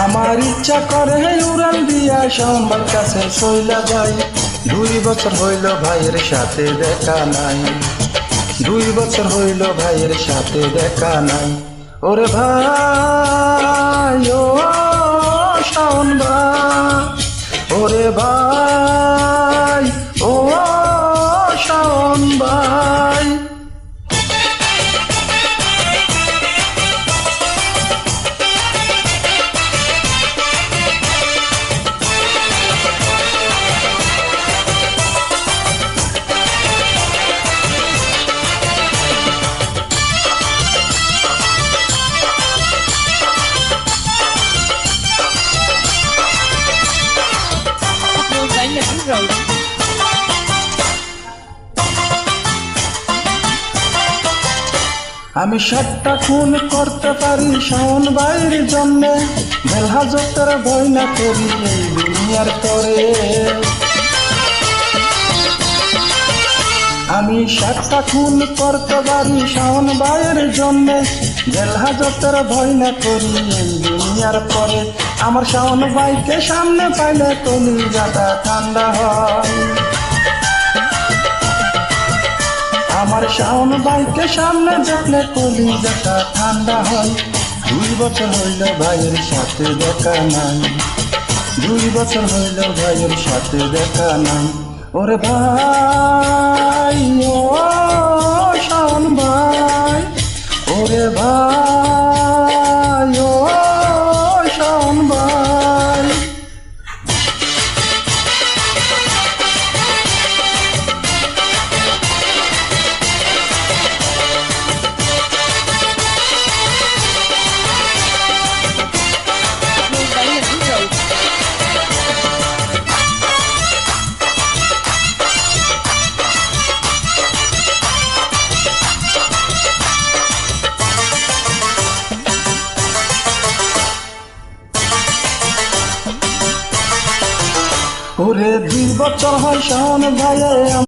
আমার ইচ্ছা করে উড়াল দিয়া শাওনবার কাছে চইলা যাই। 2 বছর হইল ভাইয়ের সাথে দেখা নাই, 2 বছর হইল ভাইয়ের সাথে দেখা নাই। ওরে ভাই ও শাওন ভাই, ওরে ভাই ও শাওন ভাই। আমি 7টা খুন করতে পারি শাওন ভাইয়ের জন্যে, বেলহাজতের ভয় না করি এই দুনিয়ার তরে। আমি 7টা খুন করতে পারি শাওন ভাইয়ের জন্যে, বেলহাজতের ভয় না করি এই দুনিয়ার পরে। আমার শাওন ভাইকে সামনে পাইলে কলিজাটা ঠান্ডা হয়, আমার শাওন ভাইকে সামনে দেখলে কলিজাটা ঠান্ডা হয়। 2 বছর হইল ভাইয়ের সাথে দেখা নাই, 2 বছর হইল ভাইয়ের সাথে দেখা নাই। ওরে ভাই ও শাওন ভাই, ওরে ভাই ও শাওন ভাই। ওরে 2 বছর হয় শাওন ভাইয়ে